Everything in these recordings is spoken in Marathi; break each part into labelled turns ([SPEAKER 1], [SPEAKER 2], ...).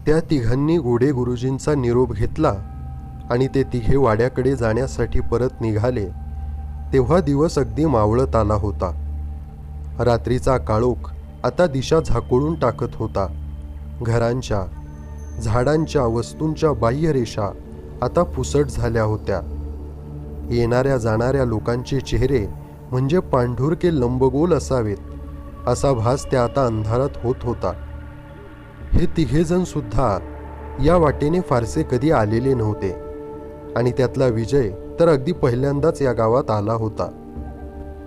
[SPEAKER 1] त्या तिघांनी घोडे गुरुजींचा निरोप घेतला आणि ते तिघे वाड्याकडे जाण्यासाठी परत निघाले तेव्हा दिवस अगदी मावळत आला होता. रात्रीचा काळोख आता दिशा झाकोळून टाकत होता. घरांच्या, झाडांच्या, वस्तूंच्या बाह्यरेषा आता पुसट झाल्या होत्या. येणाऱ्या जाणाऱ्या लोकांचे चेहरे म्हणजे पांढुरके लंबगोल असावेत असा भास त्या आता अंधारात होत होता. हे तिघेजण सुद्धा या वाटेने फारसे कधी आलेले नव्हते आणि त्यातला विजय तर अगदी पहिल्यांदाच या गावात आला होता.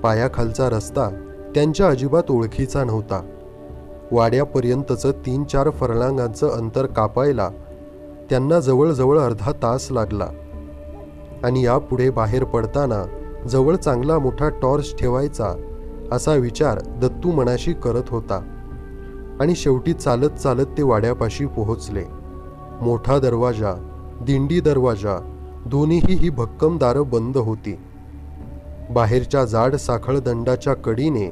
[SPEAKER 1] पायाखालचा रस्ता त्यांच्या अजिबात ओळखीचा नव्हता. वाड्यापर्यंतचं 3-4 फरलांगांचं अंतर कापायला त्यांना जवळजवळ अर्धा तास लागला आणि यापुढे बाहेर पडताना जवळ चांगला मोठा टॉर्च ठेवायचा असा विचार दत्तू मनाशी करत होता. आणि शेवटी चालत चालत ते वाड्यापाशी पोहोचले. मोठा दरवाजा, दिंडी दरवाजा दोन्हीही ही भक्कम दारं बंद होती. बाहेरच्या जाड साखळ दंडाच्या कडीने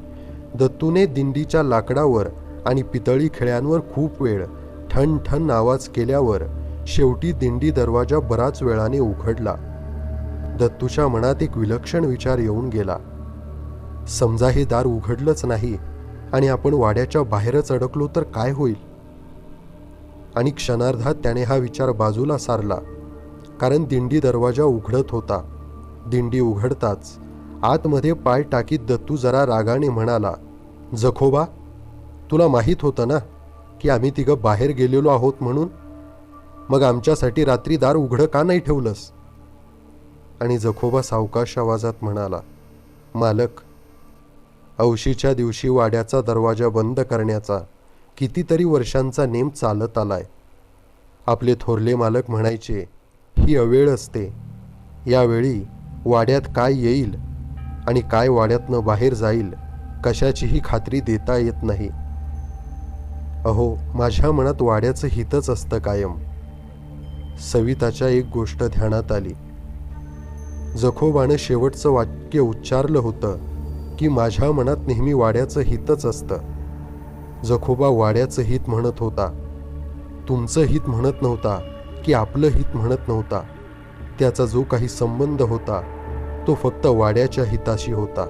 [SPEAKER 1] दत्तूने दिंडीच्या लाकडावर आणि पितळी खिळ्यांवर खूप वेळ ठण ठण आवाज केल्यावर शेवटी दिंडी दरवाजा बराच वेळाने उघडला. दत्तूच्या मनात एक विलक्षण विचार येऊन गेला. समजा हे दार उघडलंच नाही आणि आपण वाड्याच्या बाहेरच अडकलो तर काय होईल? आणि क्षणार्धात त्याने हा विचार बाजूला सारला, कारण दिंडी दरवाजा उघडत होता. दिंडी उघडताच आतमध्ये पाय टाकीत दत्तू जरा रागाने म्हणाला, जखोबा, तुला माहीत होतं ना की आम्ही तिघं बाहेर गेलेलो आहोत म्हणून? मग आमच्यासाठी रात्री दार उघडं का नाही ठेवलंस? आणि जखोबा सावकाश आवाजात म्हणाला, मालक, औशीच्या दिवशी वाड्याचा दरवाजा बंद करण्याचा कितीतरी वर्षांचा नेम चालत आलाय. आपले थोरले मालक म्हणायचे, ही अवेळ असते. यावेळी वाड्यात काय येईल आणि काय वाड्यातनं बाहेर जाईल कशाचीही खात्री देता येत नाही. अहो, माझ्या मनात वाड्याचं हितच असतं कायम. सविताच्या एक गोष्ट ध्यानात आली. जखोबानं शेवटचं वाक्य उच्चारलं होतं की माझ्या मनात नेहमी वाड्याचं हितच असतं. जखोबा वाड्याचं हित म्हणत होता, तुमचं हित म्हणत नव्हता की आपलं हित म्हणत नव्हता. त्याचा जो काही संबंध होता तो फक्त वाड्याच्या हिताशी होता.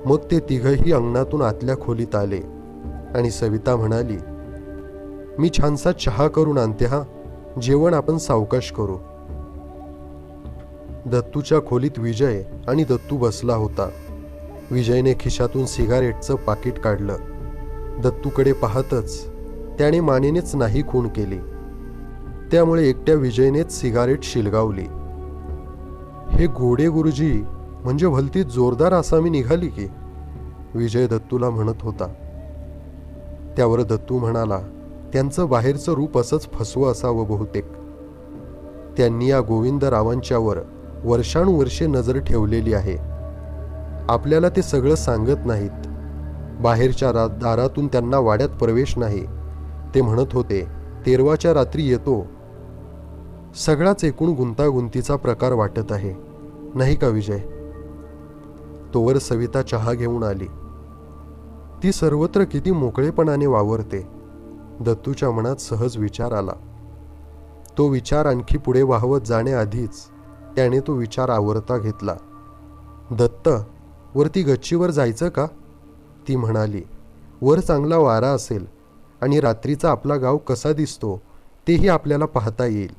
[SPEAKER 1] मग ते तिघही अंगणातून आतल्या खोलीत आले आणि सविता म्हणाली, मी छानसा चहा करून आणते हा, जेवण आपण सावकाश करू. दत्तूच्या खोलीत विजय आणि दत्तू बसला होता. विजयने खिशातून सिगारेटचं पाकिट काढलं. दत्तूकडे पाहतच त्याने मानेनेच नाही खूण केली. त्यामुळे एकट्या विजयनेच सिगारेट शिलगावली. हे घोडे गुरुजी म्हणजे भलती जोरदार आसामी निघाली की, विजय दत्तूला म्हणत होता. त्यावर दत्तू म्हणाला, त्यांचं बाहेरचं रूप असंच फसवं असावं बहुतेक. त्यांनी या गोविंदरावांच्यावर वर्षानुवर्षे नजर ठेवलेली आहे. आपल्याला ते सगळं सांगत नाहीत. बाहेरच्या दारातून त्यांना वाड्यात प्रवेश नाही. ते म्हणत होते, तेरवाच्या रात्री येतो. सगळाच एकूण गुंतागुंतीचा प्रकार वाटत आहे, नाही का विजय? तोवर सविता चहा घेऊन आली. ती सर्वत्र किती मोकळेपणाने वावरते. दत्तूच्या मनात सहज विचार आला. तो विचार आणखी पुढे वाहवत जाण्याआधीच त्याने तो विचार आवरता घेतला. दत्त, वरती गच्चीवर जायचं का? ती म्हणाली, वर चांगला वारा असेल आणि रात्रीचा आपला गाव कसा दिसतो तेही आपल्याला पाहता येईल.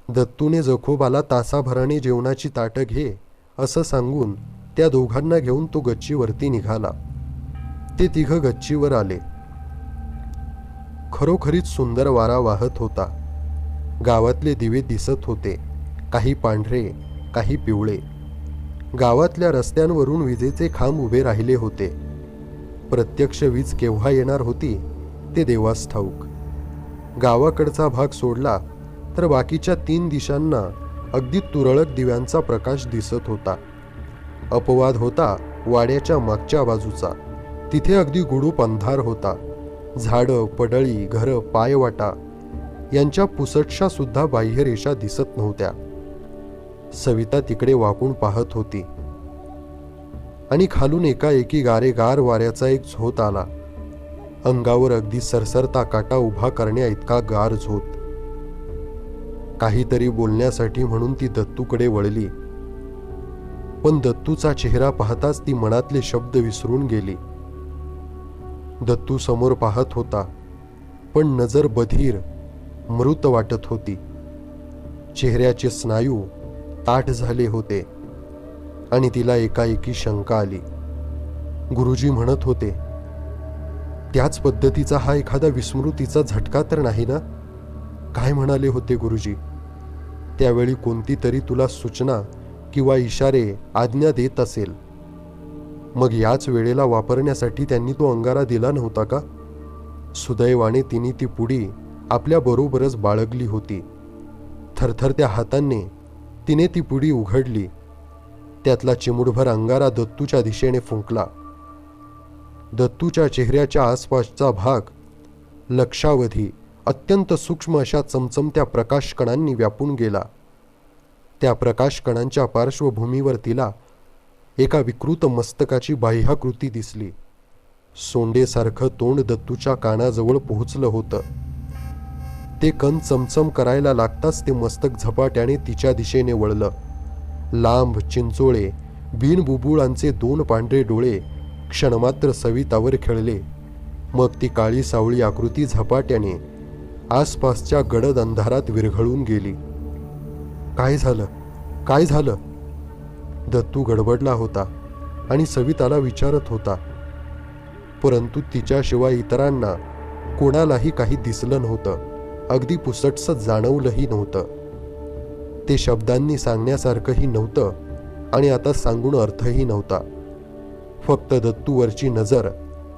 [SPEAKER 1] दत्तूने जखोबाला तासाभराने जेवणाची ताटं घे असं सांगून त्या दोघांना घेऊन तो गच्चीवरती निघाला. ते तिघं गच्चीवर आले. खरोखरीच सुंदर वारा वाहत होता. गावातले दिवे दिसत होते, काही पांढरे, काही पिवळे. गावातल्या रस्त्यांवरून विजेचे खांब उभे राहिले होते. प्रत्यक्ष वीज केव्हा येणार होती ते देवास ठाऊक. गावाकडचा भाग सोडला तर बाकीच्या 3 दिशांना अगदी तुरळक दिव्यांचा प्रकाश दिसत होता. अपवाद होता वाड्याच्या मागच्या बाजूचा. तिथे अगदी गुडूप अंधार होता. झाडं, पडळी, घरं, पायवाटा यांच्या पुसटशा सुद्धा बाह्यरेषा दिसत नव्हत्या. सविता तिकडे वाकून पाहत होती आणि खालून एकाएकी गारेगार वाऱ्याचा एक झोत आला. अंगावर अगदी सरसरता काटा उभा करण्या इतका गार झोत. काहीतरी बोलण्यासाठी म्हणून ती दत्तूकडे वळली, पण दत्तूचा चेहरा पाहताच ती मनातले शब्द विसरून गेली. दत्तू समोर पाहत होता, पण नजर बधीर, मृत वाटत होती. चेहऱ्याचे स्नायू ताठ झाले होते आणि तिला एकाएकी शंका आली. गुरुजी म्हणत होते, त्याच पद्धतीचा हा एखादा विस्मृतीचा झटका तर नाही ना? काय म्हणाले होते गुरुजी? त्यावेळी कोणती तरी तुला सूचना किंवा इशारे, आज्ञा देत असेल. मग याच वेळेला वापरण्यासाठी त्यांनी तो अंगारा दिला नव्हता का? सुदैवाने तिने ती पुडी आपल्या बरोबरच बाळगली होती. थरथरत्या हातांनी तिने ती पुडी उघडली. त्यातला चिमूटभर अंगारा दत्तूच्या दिशेने फुंकला. दत्तूच्या चेहऱ्याच्या आसपासचा भाग लक्षावधी अत्यंत सूक्ष्म अशा चमचमत्या प्रकाशकणांनी व्यापून गेला. त्या प्रकाशकणांच्या पार्श्वभूमीवर तिला एका विकृत मस्तकाची बाह्याकृती दिसली. सोंडेसारखं तोंड दत्तूच्या कानाजवळ पोहोचलं होतं. ते कण चमचम करायला लागताच ते मस्तक झपाट्याने तिच्या दिशेने वळलं. लांब चिंचोळे बिनबुबुळांचे 2 पांढरे डोळे क्षणमात्र सवितावर खेळले. मग ती काळी सावळी आकृती झपाट्याने आसपासच्या गडद अंधारात विरघळून गेली. काय झालं? काय झालं? दत्तू गडबडला होता आणि सविताला विचारत होता, परंतु तिच्याशिवाय इतरांना कोणालाही काही दिसलं नव्हतं. अगदी पुसटसं जाणवलंही नव्हतं. ते शब्दांनी सांगण्यासारखंही नव्हतं आणि आता सांगून अर्थही नव्हता. फक्त दत्तूवरची नजर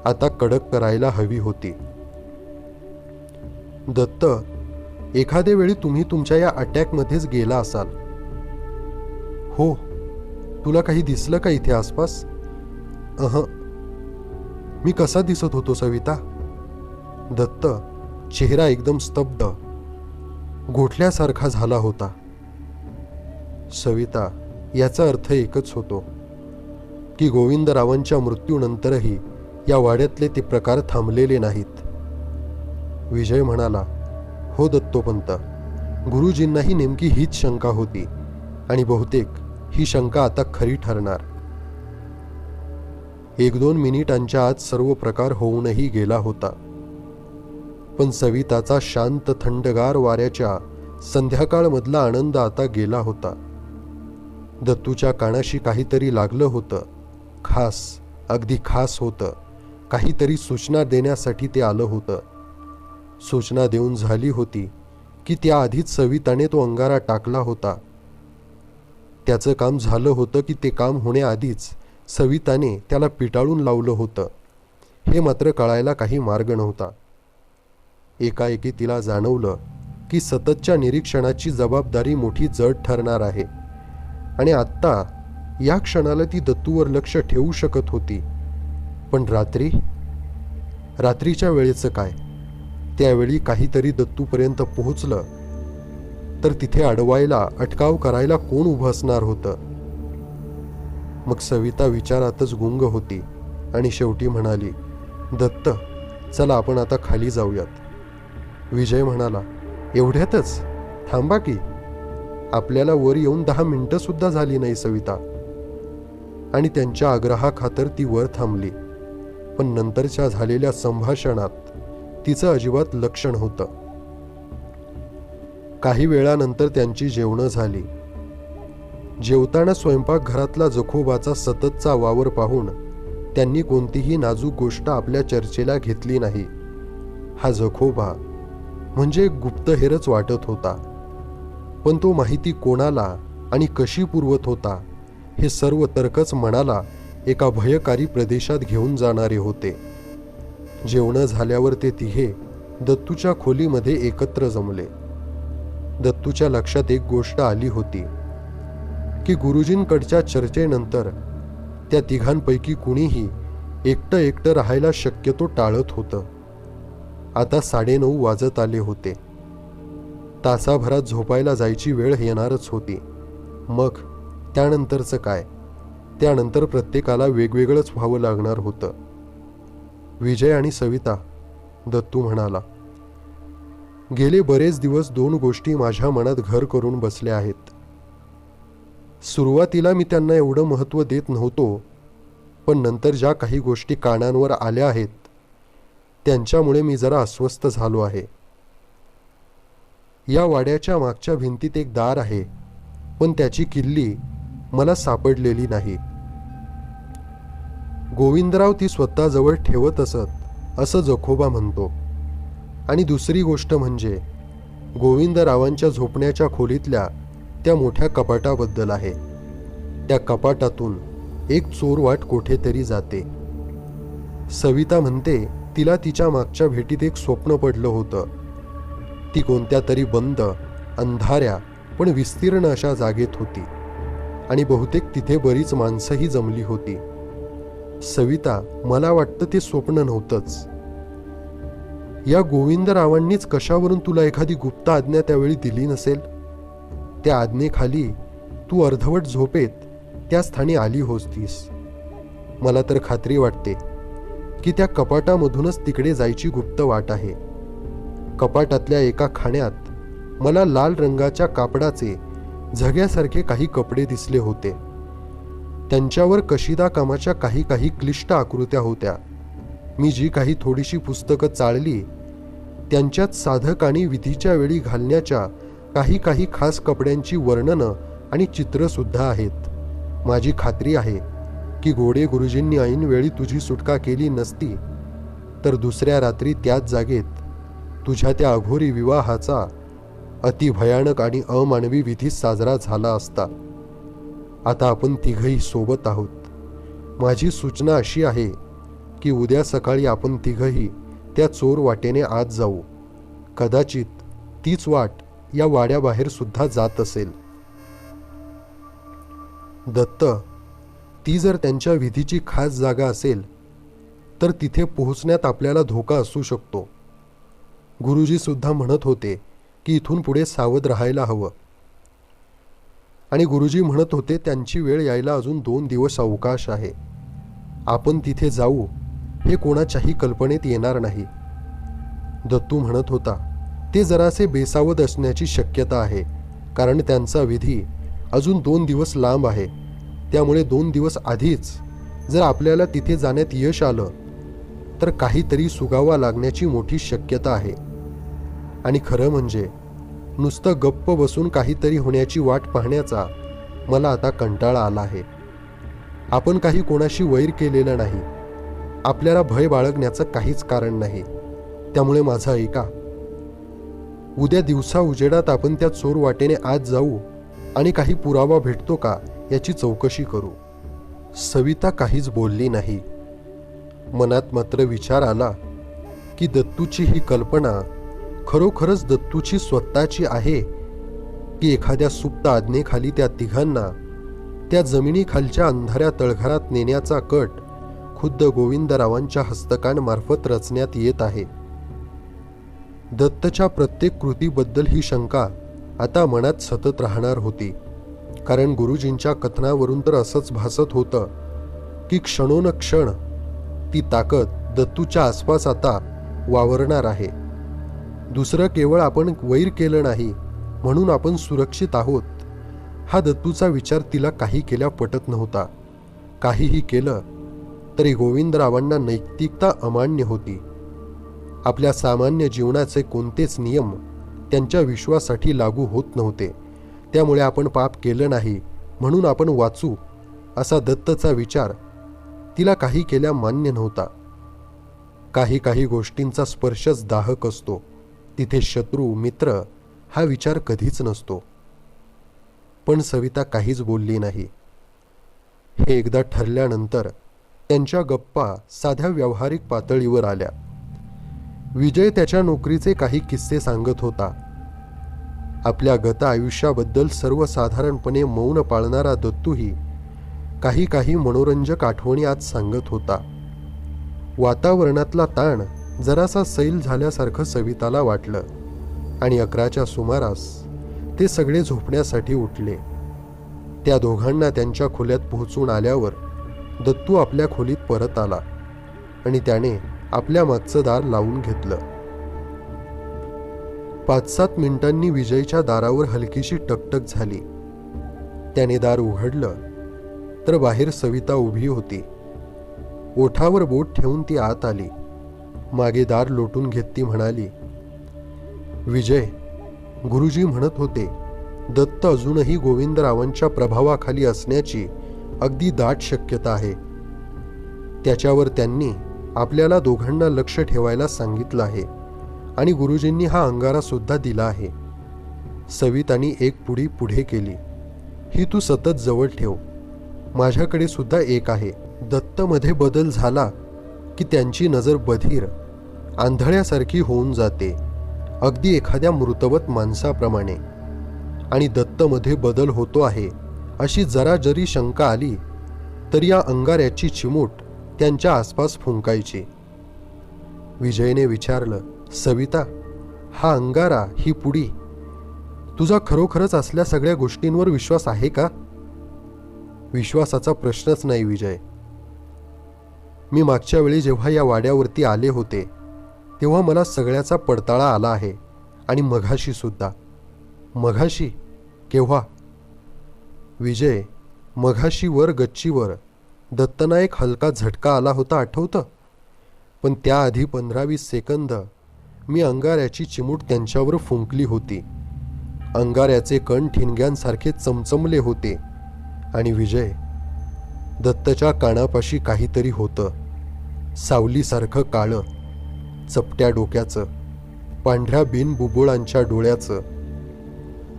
[SPEAKER 1] आता कडक करायला हवी होती. दत्त, एखाद्या वेळी तुम्ही तुमच्या या अटॅकमध्येच गेला असाल. हो. तुला काही दिसलं का इथे आसपास? मी कसा दिसत होतो सविता? दत्त चेहरा एकदम स्तब्ध, गोठल्यासारखा झाला होता. सविता, याचा अर्थ एकच होतो की गोविंदरावांच्या मृत्यूनंतरही या वाड्यातले ते प्रकार थांबलेले नाहीत. विजय म्हणाला, हो दत्तोपंत, गुरुजींनाही नेमकी हीच शंका होती आणि बहुतेक ही शंका आता खरी ठरणार. 1-2 मिनिटांच्या आत सर्व प्रकार होऊनही गेला होता. पण सविताचा शांत थंडगार वाऱ्याच्या संध्याकाळमधला आनंद आता गेला होता. दत्तूच्या कानाशी काहीतरी लागलं होतं. खास, अगदी खास होतं. काहीतरी सूचना देण्यासाठी ते आलं होतं. सूचना देऊन झाली होती की त्याआधीच सविताने तो अंगारा टाकला होता. त्याचं काम झालं होतं की ते काम होण्याआधीच सविताने त्याला पिटाळून लावलं होतं. हे मात्र कळायला काही मार्ग नव्हता. एकाएकी तिला जाणवलं की सततच्या निरीक्षणाची जबाबदारी मोठी जड ठरणार आहे आणि आत्ता या क्षणाला ती दत्तूवर लक्ष ठेवू शकत होती. पण रात्रीच्या वेळेचं काय? त्यावेळी काहीतरी दत्तूपर्यंत पोहोचलं तर तिथे अडवायला, अटकाव करायला कोण उभं असणार होतं? मग सविता विचारातच गुंग होती आणि शेवटी म्हणाली, दत्त, चला आपण आता खाली जाऊयात. विजय म्हणाला, एवढ्यातच? थांबा की, आपल्याला वर येऊन 10 मिनिटं सुद्धा झाली नाही सविता. आणि त्यांच्या आग्रहाखातर ती वर थांबली. पण नंतरच्या झालेल्या संभाषणात तिचं अजिबात लक्ष नव्हतं. काही वेळानंतर त्यांची जेवणं झाली. जेवताना स्वयंपाकघरातला जखोबाचा सततचा वावर पाहून त्यांनी कोणतीही नाजूक गोष्ट आपल्या चर्चेला घेतली नाही. हा जखोबा म्हणजे एक गुप्तहेरच वाटत होता. पण तो माहिती कोणाला आणि कशी पुरवत होता हे सर्व तर्कच मनाला एका भयकारी प्रदेशात घेऊन जाणारे होते. जेवणं झाल्यावर ते तिघे दत्तूच्या खोलीमध्ये एकत्र जमले. दत्तूच्या लक्षात एक गोष्ट आली होती की गुरुजींकडच्या चर्चेनंतर त्या तिघांपैकी कुणीही एकटं राहायला शक्यतो टाळत होतं. आता 9:30 वाजत आले होते. तासाभरात झोपायला जायची वेळ येणारच होती. मग त्यानंतरचं काय? त्यानंतर प्रत्येकाला वेगवेगळंच व्हावं लागणार होतं. विजय आणि सविता दत्तू म्हणाला. गेले बरेच दिवस 2 गोष्टी माझ्या मनात घर करून बसल्या आहेत. सुरुवातीला मी त्यांना एवढं महत्त्व देत नव्हतो, पण नंतर ज्या काही गोष्टी कानांवर आल्या आहेत त्यांच्यामुळे मी जरा अस्वस्थ झालो आहे. या वाड्याच्या मागच्या भिंतीत एक दार आहे, पण त्याची किल्ली मला सापडलेली नाही. गोविंदराव ती स्वतःजवळ ठेवत असत असं जखोबा म्हणतो. आणि दुसरी गोष्ट म्हणजे गोविंदरावांच्या झोपण्याच्या खोलीतल्या त्या मोठ्या कपाटाबद्दल आहे. त्या कपाटातून एक चोरवाट कुठेतरी जाते. सविता म्हणते तिला तिच्या मागच्या भेटीत एक स्वप्न पडलं होतं. ती कोणत्या तरी बंद, अंधाऱ्या पण विस्तीर्ण अशा जागेत होती आणि बहुतेक तिथे बरीच माणसंही जमली होती. सविता, मला वाटतं ते स्वप्न नव्हतंच. या गोविंदरावांनीच कशावरून तुला एखादी गुप्त आज्ञा त्यावेळी दिली नसेल. त्या आज्ञेखाली तू अर्धवट झोपेत त्या स्थानी आली होतीस. मला तर खात्री वाटते की त्या कपाटामधूनच तिकडे जायची गुप्त वाट आहे. कपाटातल्या एका खाण्यात मला लाल रंगाच्या कापडाचे झग्यासारखे काही कपडे दिसले होते. त्यांच्यावर कशिदा कामाच्या काही क्लिष्ट आकृत्या होत्या. मी जी काही थोडीशी पुस्तकं चाळली त्यांच्यात साधक आणि विधीच्या वेळी घालण्याच्या काही खास कपड्यांची वर्णनं आणि चित्रसुद्धा आहेत. माझी खात्री आहे की गोडे गुरुजींनी ऐनवेळी तुझी सुटका केली नसती तर दुसऱ्या रात्री त्याच जागेत तुझ्या त्या अघोरी विवाहाचा अतिभयानक आणि अमानवी विधी साजरा झाला असता. आता आपण तिघही सोबत आहोत. माझी सूचना अशी आहे की उद्या सकाळी आपण तिघही त्या चोर वाटेने आत जाऊ. कदाचित तीच वाट या वाड्याबाहेर सुद्धा जात असेल. दत्त, ती जर त्यांच्या विधीची खास जागा असेल तर तिथे पोहोचण्यात आपल्याला धोका असू शकतो. गुरुजी सुद्धा म्हणत होते की इथून पुढे सावध राहायला हवं. आणि गुरुजी म्हणत होते त्यांची वेळ यायला अजून 2 दिवस अवकाश आहे. आपण तिथे जाऊ हे कोणाच्याही कल्पनेत येणार नाही. दत्तू म्हणत होता, ते जरासे बेसावध असण्याची शक्यता आहे, कारण त्यांचा विधी अजून 2 दिवस लांब आहे. त्यामुळे 2 दिवस आधीच जर आपल्याला तिथे जाण्यात यश आलं तर काहीतरी सुगावा लागण्याची मोठी शक्यता आहे. आणि खरं म्हणजे नुसतं गप्प बसून काहीतरी होण्याची वाट पाहण्याचा मला आता कंटाळा आला आहे. आपण काही कोणाशी वैर केलेलं नाही. आपल्याला भय बाळगण्याचं काहीच कारण नाही. त्यामुळे माझं ऐका. उद्या दिवसा उजेडात आपण त्या चोर वाटेने आत जाऊ आणि काही पुरावा भेटतो का याची चौकशी करू. सविता काहीच बोलली नाही. मनात मात्र विचार आला की दत्तूची ही कल्पना खरोखरच दत्तूची स्वतःची आहे की एखाद्या सुप्त आज्ञेखाली त्या तिघांना त्या जमिनीखालच्या अंधाऱ्या तळघरात नेण्याचा कट खुद्द गोविंदरावांच्या हस्तकांमार्फत रचण्यात येत आहे. दत्तच्या प्रत्येक कृतीबद्दल ही शंका आता मनात सतत राहणार होती, कारण गुरुजींच्या कथनावरून तर असंच भासत होतं की क्षणोनक्षण ती ताकद दत्तूच्या आसपास आता वावरणार आहे. दुसरं केवळ आपण वैर केलं नाही म्हणून आपण सुरक्षित आहोत हा दत्तूचा विचार तिला काही केल्या पटत नव्हता. काहीही केलं तरी गोविंदरावांना नैतिकता अमान्य होती. आपल्या सामान्य जीवनाचे कोणतेच नियम त्यांच्या विश्वासाठी लागू होत नव्हते. त्यामुळे आपण पाप केलं नाही म्हणून आपण वाचू असा दत्तचा विचार तिला काही केल्या मान्य नव्हता. काही गोष्टींचा स्पर्शच दाहक असतो. तिथे शत्रू मित्र हा विचार कधीच नसतो. पण सविता काहीच बोलली नाही. हे एकदा ठरल्यानंतर त्यांच्या गप्पा साध्या व्यावहारिक पातळीवर आल्या. विजय त्याच्या नोकरीचे काही किस्से सांगत होता. आपल्या गत आयुष्याबद्दल सर्वसाधारणपणे मौन पाळणारा दत्तूही काही मनोरंजक आठवणी आज सांगत होता. वातावरणातला ताण जरासा सैल झाल्यासारखं सविताला वाटलं आणि 11च्या सुमारास ते सगळे झोपण्यासाठी उठले. त्या दोघांना त्यांच्या खोल्यात पोहोचून आल्यावर दत्तू आपल्या खोलीत परत आला आणि त्याने आपल्या मागचं दार लावून घेतलं. 5-7 मिनिटांनी विजयच्या दारावर हलकीशी टकटक झाली. त्याने दार उघडलं तर बाहेर सविता उभी होती. ओठावर बोट ठेवून ती आत आली. मागे दार लोटून घेत ती म्हणाली, विजय, गुरुजी म्हणत होते दत्त अजूनही गोविंदरावांच्या प्रभावाखाली असण्याची अगदी दाट शक्यता आहे. त्याच्यावर त्यांनी आपल्याला दोघांना लक्ष ठेवायला सांगितलं आहे आणि गुरुजींनी हा अंगारा सुद्धा दिला आहे. सवितानी एक पुडी पुढे केली. ही तू सतत जवळ ठेव. माझ्याकडे सुद्धा एक आहे. दत्तमध्ये बदल झाला की त्यांची नजर बधीर, आंधळ्यासारखी होऊन जाते, अगदी एखाद्या मृतवत माणसाप्रमाणे. आणि दत्तमध्ये बदल होतो आहे अशी जरा जरी शंका आली तर या अंगाऱ्याची चिमूट त्यांच्या आसपास फुंकायची. विजयने विचारलं, सविता, हा अंगारा, ही पुडी, तुझा खरोखरच असल्या सगळ्या गोष्टींवर विश्वास आहे का? विश्वासाचा प्रश्नच नाही विजय. मी मागच्या वेळी जेव्हा या वाड्यावरती आले होते तेव्हा मला सगळ्याचा पडताळा आला आहे. आणि मघाशी सुद्धा. मघाशी? केव्हा? विजय, मघाशी वर गच्चीवर दत्तना एक हलका झटका आला होता, आठवतं? पण त्याआधी 15-20 सेकंद मी अंगाऱ्याची चिमूट त्यांच्यावर फुंकली होती. अंगाऱ्याचे कण ठिणग्यांसारखे चमचमले होते. आणि विजय, दत्तच्या कानापाशी काहीतरी होतं, सावलीसारखं काळं, चपट्या डोक्याचं, पांढऱ्या बिनबुबुळांच्या डोळ्याचं.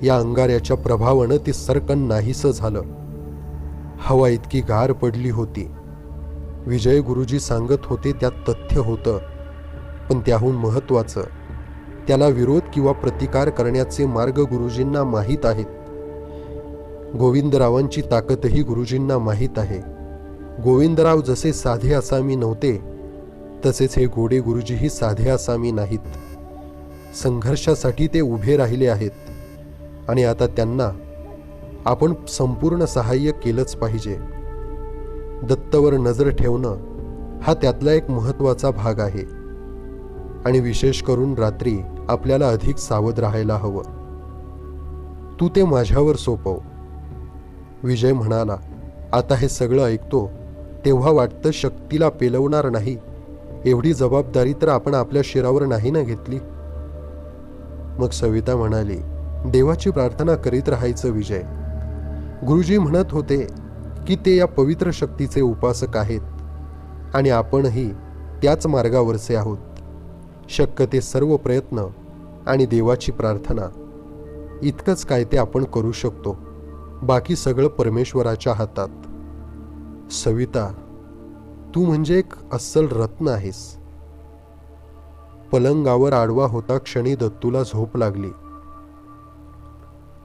[SPEAKER 1] या अंगाऱ्याच्या प्रभावानं ते सरकन नाहीसं झालं. हवा इतकी गार पडली होती. विजय गुरुजी सांगत होते त्यात तथ्य होतं, पण त्याहून महत्वाचं, त्याला विरोध किंवा प्रतिकार करण्याचे मार्ग गुरुजींना माहीत आहेत. गोविंदरावांची ताकदही गुरुजींना माहीत आहे. गोविंदराव जसे साधे आसामी नव्हते तसेच हे गोडे गुरुजीही साधे आसामी नाहीत. संघर्षासाठी ते उभे राहिले आहेत आणि आता त्यांना आपण संपूर्ण सहाय्य केलंच पाहिजे. दत्तवर नजर ठेवणं हा त्यातला एक महत्त्वाचा भाग आहे. आणि विशेष करून रात्री आपल्याला अधिक सावध राहायला हवं. तू ते माझ्यावर सोपव. विजय म्हणाला, आता हे सगळं ऐकतो तेव्हा वाटतं शक्तीला पेलवणार नाही एवढी जबाबदारी तर आपण आपल्या शिरावर नाही ना घेतली. मग सविता म्हणाली, देवाची प्रार्थना करीत राहायचं विजय. गुरुजी म्हणत होते की ते या पवित्र शक्तीचे उपासक आहेत आणि आपणही त्याच मार्गावरचे आहोत. शक्य ते सर्व प्रयत्न आणि देवाची प्रार्थना, इतकंच काय ते आपण करू शकतो. बाकी सगळं परमेश्वराच्या हातात. सविता, तू म्हणजे एक अस्सल रत्न आहेस. पलंगावर आडवा होता क्षणी दत्तूला झोप लागली.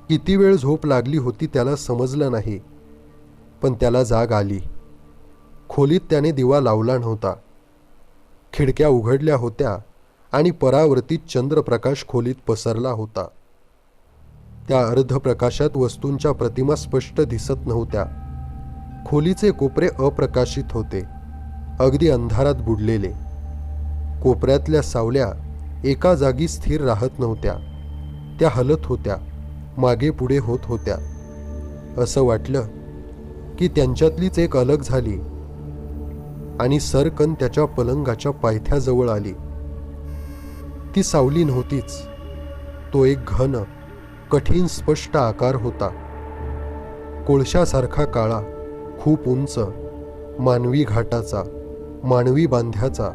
[SPEAKER 1] किती वेळ झोप लागली होती त्याला समजलं नाही, पण त्याला जाग आली. खोलीत त्याने दिवा लावला नव्हता. खिडक्या उघडल्या होत्या आणि परावर्तित चंद्रप्रकाश खोलीत पसरला होता. त्या अर्धप्रकाशात वस्तूंच्या प्रतिमा स्पष्ट दिसत नव्हत्या. खोलीचे कोपरे अप्रकाशित होते, अगदी अंधारात बुडलेले. कोपऱ्यातल्या सावल्या एका जागी स्थिर राहत नव्हत्या. त्या हलत होत्या, मागे पुढे होत होत्या. असं वाटलं की त्यांच्यातलीच एक अलग झाली आणि सरकन त्याच्या पलंगाच्या पायथ्याजवळ आली. ती सावली नव्हतीच, तो एक घन, कठीण स्पष्ट आकार होता. कोळशासारखा काळा, खूप उंच, मानवी घाटाचा, मानवी बांध्याचा,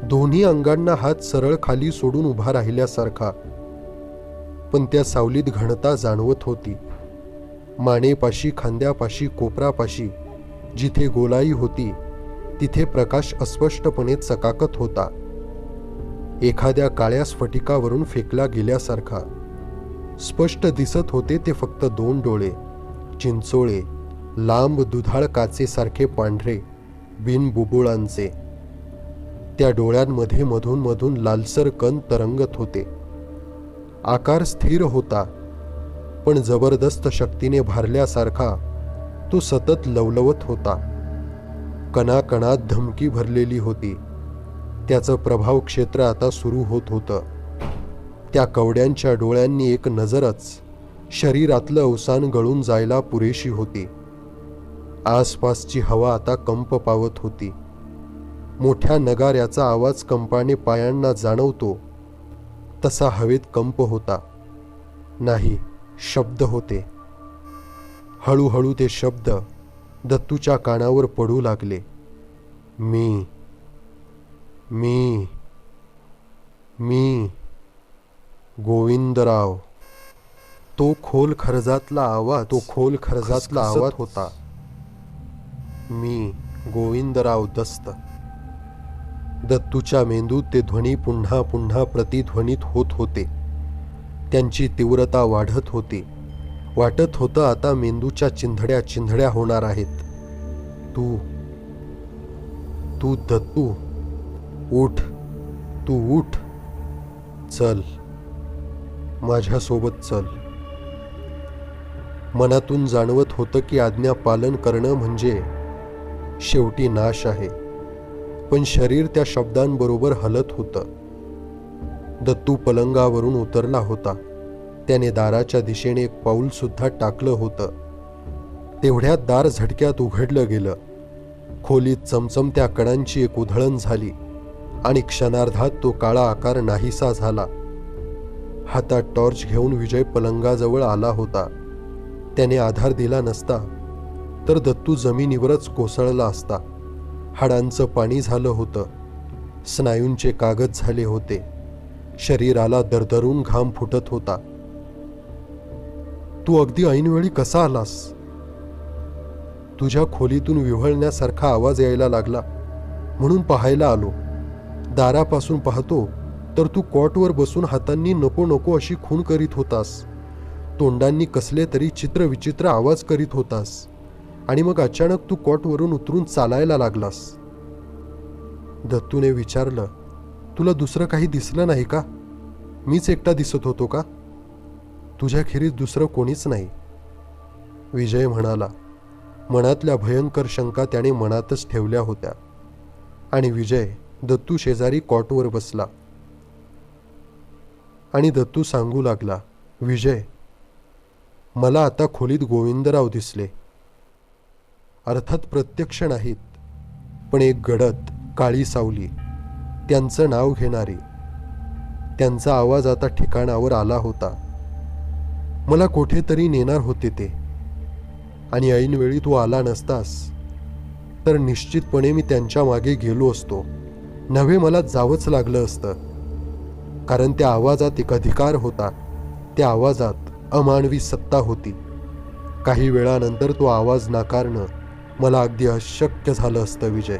[SPEAKER 1] दोन्ही अंगांना हात सरळ खाली सोडून उभा राहिल्यासारखा. पण त्या सावलीत घनता जाणवत होती. मानेपाशी, खांद्यापाशी, कोपरापाशी जिथे गोलाई होती तिथे प्रकाश अस्पष्टपणे चकाकत होता, एखाद्या काळ्या स्फटिकावरून फेकला गेल्यासारखा. स्पष्ट दिसत होते ते फक्त 2 डोळे, चिंचोळे, लांब दुधाळ काचेसारखे पांढरे, बिनबुबुळांचे. त्या डोळ्यांमध्ये मधून मधून लालसर कण तरंगत होते. आकार स्थिर होता, पण जबरदस्त शक्तीने भारल्यासारखा तो सतत लवलवत होता. कणाकणात धमकी भरलेली होती. त्याचं प्रभाव क्षेत्र आता सुरू होत होतं. त्या कवड्यांच्या डोळ्यांनी एक नजरच शरीरातलं अवसान गळून जायला पुरेशी होती. आसपासची हवा आता कंप पावत होती. मोठ्या नगाऱ्याचा आवाज कंपाने पायांना जाणवतो तसा हवेत कंप होता. नाही, शब्द होते. हळूहळू ते शब्द दत्तूच्या कानावर पडू लागले. मी मी मी गोविंदराव. तो खोल खरजातला आवाज होता. मी गोविंदराव दस्त. दत्तूच्या मेंदूत ते ध्वनी पुन्हा पुन्हा प्रतिध्वनित होत होते. त्यांची तीव्रता वाढत होती. वाटत होतं आता मेंदूच्या चिंधड्या चिंधड्या होणार आहेत. तू दत्तू, उठ, तू उठ, चल, माझ्यासोबत चल. मनातून जाणवत होतं की आज्ञा पालन करणं म्हणजे शेवटी नाश आहे. पण शरीर त्या शब्दांबरोबर हलत होतं. दत्तू पलंगावरून उतरला होता. त्याने दाराच्या दिशेने एक पाऊल सुद्धा टाकलं होतं. तेवढ्यात दार झटक्यात उघडलं गेलं. खोलीत चमचमत्या कणांची एक उधळण झाली आणि क्षणार्धात तो काळा आकार नाहीसा झाला. हातात टॉर्च घेऊन विजय पलंगाजवळ आला होता. त्याने आधार दिला नसता तर दत्तू जमिनीवरच कोसळला असता. हाडांचं पाणी झालं होतं. स्नायूंचे कागद झाले होते. शरीराला दरदरून घाम फुटत होता. तू अगदी ऐनवेळी कसा आलास? तुझ्या खोलीतून विव्हळण्यासारखा आवाज यायला लागला म्हणून पाहायला आलो. दारापासून पाहतो तर तू कॉटवर बसून हातांनी नको नको अशी खून करीत होतास. तोंडांनी कसले तरी चित्रविचित्र आवाज करीत होतास आणि मग अचानक तू कॉटवरून उतरून चालायला लागलास. दत्तूने विचारलं, तुला दुसरं काही दिसलं नाही का? मीच एकटा दिसत होतो का? तुझ्याखेरीज दुसरं कोणीच नाही, विजय म्हणाला. मनातल्या भयंकर शंका त्याने मनातच ठेवल्या होत्या. आणि विजय दत्तू शेजारी कॉटवर बसला आणि दत्तू सांगू लागला, विजय, मला आता खोलीत गोविंदराव दिसले. अर्थात प्रत्यक्ष नाहीत, पण एक गडद काळी सावली, त्यांचं नाव घेणारी. त्यांचा आवाज आता ठिकाणावर आला होता. मला कुठेतरी नेणार होते ते, आणि ऐनवेळी तू आला नसतास तर निश्चितपणे मी त्यांच्या मागे गेलो असतो. नव्हे, मला जावंच लागलं असतं. कारण त्या आवाजात एक अधिकार होता. त्या आवाजात अमानवी सत्ता होती. काही वेळानंतर तो आवाज नाकारणं मला अगदी अशक्य झालं असतं. विजय,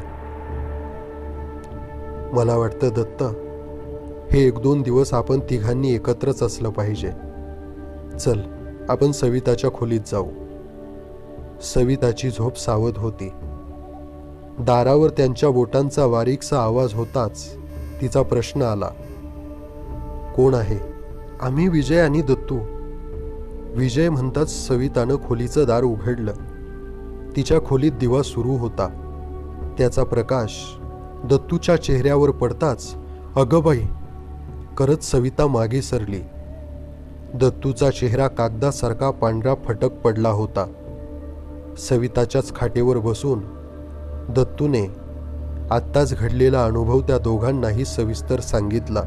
[SPEAKER 1] मला वाटतं दत्त, हे 1-2 दिवस आपण तिघांनी एकत्रच असलं पाहिजे. चल, आपण सविताच्या खोलीत जाऊ. सविताची झोप सावध होती. दारावर त्यांच्या बोटांचा बारीकसा आवाज होताच तिचा प्रश्न आला, कोण आहे? आम्ही विजय आणि दत्तू. विजय म्हणताच सवितानं खोलीचं दार उघडलं. तिच्या खोलीत दिवा सुरू होता. त्याचा प्रकाश दत्तूच्या चेहऱ्यावर पडताच अगं बाई करत सविता मागे सरली. दत्तूचा चेहरा कागदासारखा पांढरा फटक पडला होता. सविताच्याच खाटेवर बसून दत्तूने आत्ताच घडलेला अनुभव त्या दोघांनाही सविस्तर सांगितला.